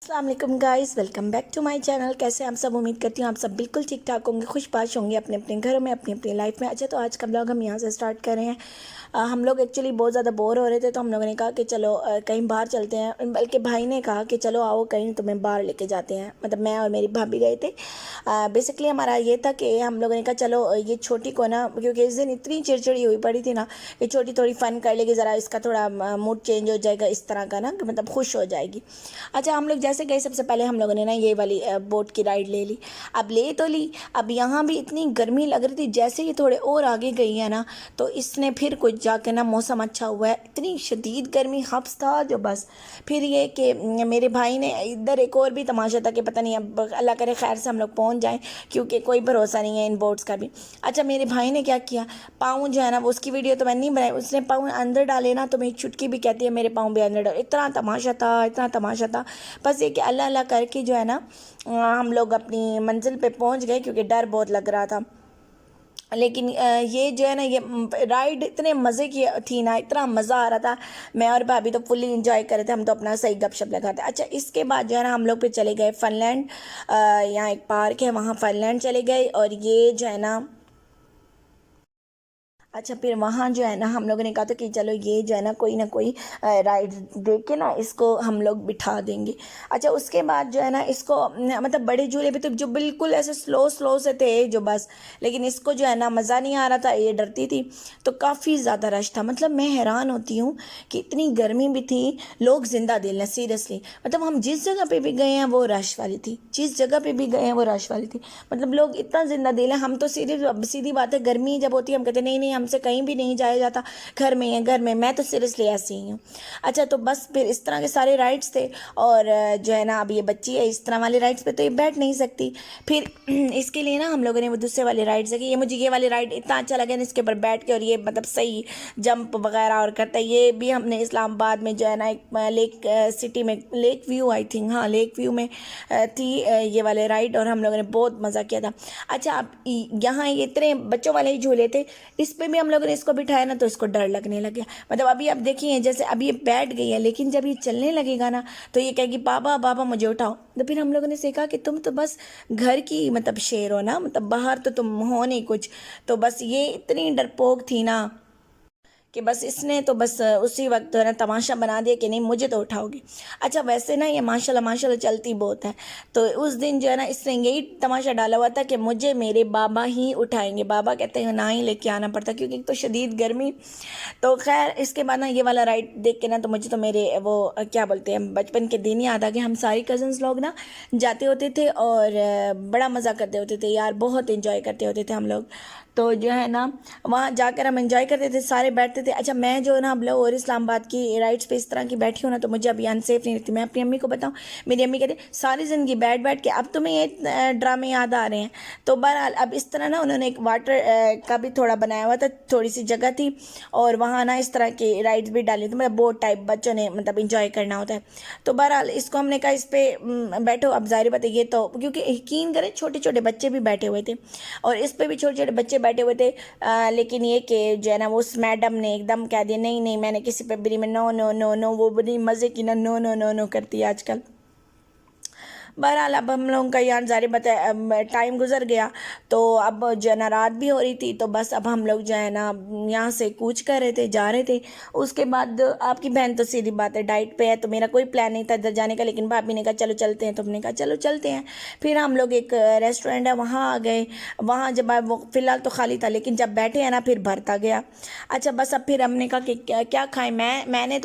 अस्सलाम वालेकुम guys, welcome back to my channel. कैसे आप सब? उम्मीद करती हूँ आप सब बिल्कुल ठीक ठाक होंगे, खुशबाश होंगे अपने अपने घरों में, अपनी अपनी लाइफ में। अच्छा, तो आज का ब्लॉग हम यहाँ से स्टार्ट कर रहे हैं। हम लोग एक्चुअली बहुत ज़्यादा बोर हो रहे थे, तो हम लोगों ने कहा कि चलो कहीं बाहर चलते हैं। बल्कि भाई ने कहा कि चलो आओ कहीं तुम्हें बाहर लेके जाते हैं। मतलब मैं और मेरी भाभी गए थे। बेसिकली हमारा ये था कि हम लोगों ने कहा चलो ये छोटी को ना, क्योंकि इस दिन इतनी चिड़चिड़ी हुई पड़ी थी ना, ये छोटी थोड़ी फ़न कर लेगी, ज़रा इसका थोड़ा मूड चेंज हो जाएगा, इस तरह का ना, मतलब खुश हो जाएगी। अच्छा, हम लोग जैसे गए सबसे पहले हम लोगों ने ना ये वाली बोट की राइड ले ली। अब ले तो ली, अब यहाँ भी इतनी गर्मी लग रही थी। जैसे ही थोड़े और आगे गई है ना, तो इसने फिर कुछ जाके ना मौसम अच्छा हुआ है। इतनी शदीद गर्मी हब्स था जो बस। फिर ये कि मेरे भाई ने इधर एक और भी तमाशा था कि पता नहीं, अब अल्लाह करे खैर से हम लोग पहुँच जाएं, क्योंकि कोई भरोसा नहीं है इन बोट्स का भी। अच्छा, मेरे भाई ने क्या किया, पाँव जो है ना, वो उसकी वीडियो तो मैंने नहीं बनाई, उसने पाँव अंदर डाले ना, तो मेरी चुटकी भी कहती है मेरे पाँव भी अंदर डाले। इतना तमाशा था, इतना तमाशा था। बस ये कि अल्लाह अल्लाह करके जो है ना हम लोग अपनी मंजिल पे पहुंच गए, क्योंकि डर बहुत लग रहा था। लेकिन ये जो है ना, ये राइड इतने मज़े की थी ना, इतना मज़ा आ रहा था। मैं और भाभी तो फुल्ली इंजॉय कर रहे थे, हम तो अपना सही गपशप लगा थे। अच्छा, इसके बाद जो है ना हम लोग फिर चले गए फनलैंड। यहाँ एक पार्क है, वहाँ फनलैंड चले गए। और ये जो है ना, अच्छा, फिर वहाँ जो है ना हम लोगों ने कहा था कि चलो ये जो है ना कोई राइड देख के ना इसको हम लोग बिठा देंगे। अच्छा, उसके बाद जो है ना इसको मतलब बड़े झूले भी थे जो बिल्कुल ऐसे स्लो स्लो से थे जो बस। लेकिन इसको जो है ना मज़ा नहीं आ रहा था, ये डरती थी। तो काफ़ी ज़्यादा रश था। मतलब मैं हैरान होती हूँ कि इतनी गर्मी भी थी, लोग जिंदा दिल हैं सीरियसली। मतलब हम जिस जगह पे भी गए हैं वो रश वाली थी, जिस जगह पे भी गए हैं वो रश वाली थी। मतलब लोग इतना जिंदा दिल है। हम तो सीधी बात है, गर्मी जब होती है हम कहते नहीं नहीं हमसे कहीं भी नहीं जाया जाता, घर में है घर में। मैं तो सीरियसली ऐसी ही हूँ। अच्छा, तो बस फिर इस तरह के सारे राइड्स थे। और जो है ना अब ये बच्ची है, इस तरह वाले राइड्स पे तो ये बैठ नहीं सकती। फिर इसके लिए ना हम लोगों ने वो दूसरे वाले राइड्स है कि ये मुझे ये वाले राइड इतना अच्छा लगा ना, इसके ऊपर बैठ के, और ये मतलब सही जंप वगैरह और करता है। ये भी हमने इस्लामाबाद में जो है ना एक लेक सिटी में, लेक व्यू आई थिंक, हाँ लेक व्यू में थी ये वाले राइड, और हम लोगों ने बहुत मज़ा किया था। अच्छा, अब यहाँ ये इतने बच्चों वाले ही झूले थे, इस पे भी हम लोगों ने इसको बिठाया ना, तो इसको डर लगने लग गया। मतलब अभी आप देखिए, जैसे अभी ये बैठ गई है, लेकिन जब ये चलने लगेगा ना, तो ये कहेगी बाबा बाबा मुझे उठाओ। तो फिर हम लोगों ने सीखा कि तुम तो बस घर की मतलब शेर हो ना, मतलब बाहर तो तुम हो नहीं कुछ। तो बस ये इतनी डरपोक थी ना कि बस इसने तो बस उसी वक्त है ना तमाशा बना दिया कि नहीं मुझे तो उठाओगी। अच्छा, वैसे ना ये माशाल्लाह माशाल्लाह चलती बहुत है। तो उस दिन जो है ना इसने यही तमाशा डाला हुआ था कि मुझे मेरे बाबा ही उठाएंगे। बाबा कहते हैं ना ही लेके आना पड़ता, क्योंकि एक तो शदीद गर्मी। तो खैर इसके बाद ना ये वाला राइड देख के ना, तो मुझे तो मेरे वो क्या बोलते हैं बचपन के दिन याद आ गए। हम सारी कज़न्स लोग ना जाते होते थे, और बड़ा मज़ा करते होते थे यार, बहुत इंजॉय करते होते थे हम लोग। तो जो है ना वहाँ जाकर हम एंजॉय करते थे, सारे बैठते थे। अच्छा, मैं जो है ना अब लोग और इस्लामाबाद की राइड्स पे इस तरह की बैठी हूँ ना, तो मुझे अभी अनसेफ नहीं लगती। मैं अपनी अम्मी को बताऊँ, मेरी अम्मी कहते सारी ज़िंदगी बैठ बैठ के अब तुम्हें ये ड्रामे याद आ रहे हैं। तो बहरहाल अब इस तरह ना उन्होंने एक वाटर का भी थोड़ा बनाया हुआ था, थोड़ी सी जगह थी, और वहाँ ना इस तरह की राइड्स भी डाली थी, मतलब बोट टाइप बच्चों ने मतलब इंजॉय करना होता है। तो बहरहाल इसको हमने कहा इस पर बैठो। अब जाहिर बात है ये तो, क्योंकि यकीन करें छोटे छोटे बच्चे भी बैठे हुए थे, और इस पर भी छोटे छोटे बच्चे बैठे हुए थे। लेकिन ये कि जो है ना उस मैडम ने एकदम कह दिया नहीं नहीं मैंने किसी पे भी, में नो नो नो नो, वो बड़ी मज़े की ना नो नो नो नो करती है आजकल। बहरहाल अब हम लोगों का यहाँ जारी बताया, टाइम गुजर गया। तो अब जो है ना रात भी हो रही थी, तो बस अब हम लोग जो है ना यहाँ से कूच कर रहे थे, जा रहे थे। उसके बाद आपकी बहन तो सीधी बात है डाइट पे है, तो मेरा कोई प्लान नहीं था इधर जाने का, लेकिन भाभी ने कहा चलो चलते हैं, तो हमने कहा चलो चलते हैं। फिर हम लोग एक रेस्टोरेंट है वहाँ आ गए। वहाँ जब वो फ़िलहाल तो खाली था, लेकिन जब बैठे हैं ना फिर भरता गया। अच्छा, बस अब फिर हमने कहा कि क्या क्या खाएं। मैंने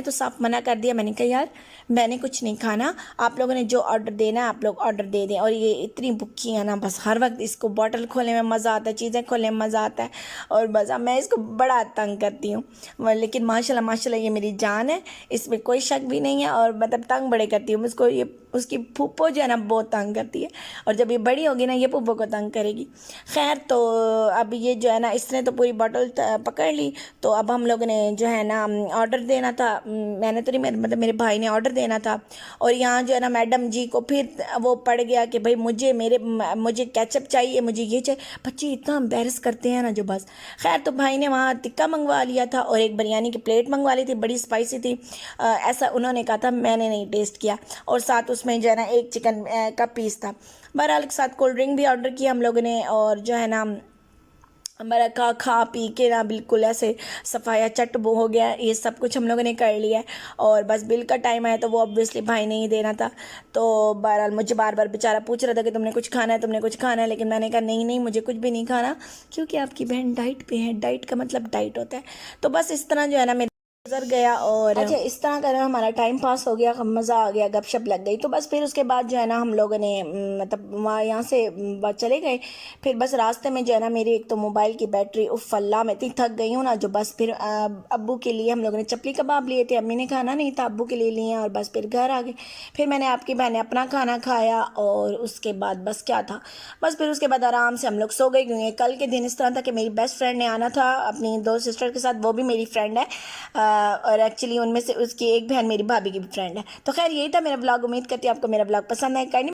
तो साफ मना कर दिया। मैंने कहा यार मैंने कुछ नहीं खाना, आप लोगों ने जो ऑर्डर देना है आप लोग ऑर्डर दे दें। और ये इतनी भुक्खी है ना, बस हर वक्त इसको बॉटल खोलने में मज़ा आता है, चीज़ें खोलने में मज़ा आता है, और बस अब मैं इसको बड़ा तंग करती हूँ। लेकिन माशाल्लाह माशाल्लाह ये मेरी जान है, इसमें कोई शक भी नहीं है। और मतलब तंग बड़े करती हूँ मुझको ये, उसकी फूफो जो है ना बहुत तंग करती है, और जब ये बड़ी होगी ना ये फूफो को तंग करेगी। खैर, तो अब ये जो है ना इसने तो पूरी बॉटल पकड़ ली। तो अब हम लोगों ने जो है ना ऑर्डर देना था, मैंने तो नहीं, मतलब मेरे भाई ने ऑर्डर देना था। और यहाँ जो है ना मैडम जी को फिर वो पड़ गया कि भाई मुझे केचप चाहिए, मुझे ये चाहिए। बच्चे इतना एम्बेरस करते हैं ना जो बस। खैर तो भाई ने वहाँ टिक्का मंगवा लिया था और एक बिरयानी की प्लेट मंगवा ली थी, बड़ी स्पाइसी थी। ऐसा उन्होंने कहा था, मैंने नहीं टेस्ट किया। और साथ उसमें जो है ना एक चिकन का पीस था। बहरहाल के साथ कोल्ड ड्रिंक भी ऑर्डर किया हम लोगों ने, और जो है ना हमारा खा पी के ना बिल्कुल ऐसे सफाया चटबो हो गया। ये सब कुछ हम लोगों ने कर लिया है। और बस बिल का टाइम आया तो वो ऑब्वियसली भाई ने ही देना था। तो बहरहाल मुझे बार बार बेचारा पूछ रहा था कि तुमने कुछ खाना है, तुमने कुछ खाना है, लेकिन मैंने कहा नहीं नहीं, मुझे कुछ भी नहीं खाना, क्योंकि आपकी बहन डाइट पे है। डाइट का मतलब डाइट होता है। तो बस इस तरह जो है ना मेरा गुजर गया। और अच्छा, इस तरह का ना हमारा टाइम पास हो गया, मज़ा आ गया, गपशप लग गई। तो बस फिर उसके बाद जो है ना हम लोगों ने मतलब वहाँ यहाँ से चले गए। फिर बस रास्ते में जो है ना मेरी एक तो मोबाइल की बैटरी, उफ अल्लाह, मैं इतनी थक गई हूँ ना जो बस। फिर अब्बू के लिए हम लोगों ने चपली कबाब लिए थे, अम्मी ने खाना नहीं था, अब्बू के लिए लिए, और बस फिर घर आ गए। फिर मैंने आपकी बहन ने अपना खाना खाया, और उसके बाद बस क्या था, बस फिर उसके बाद आराम से हम लोग सो गए। क्योंकि कल के दिन इस तरह था कि मेरी बेस्ट फ्रेंड ने आना था अपनी दो सिस्टर के साथ, वो भी मेरी फ्रेंड है, और एक्चुअली उनमें से उसकी एक बहन मेरी भाभी की भी फ्रेंड है। तो खैर यही था मेरा ब्लॉग। उम्मीद करती हूँ आपको मेरा ब्लॉग पसंद है।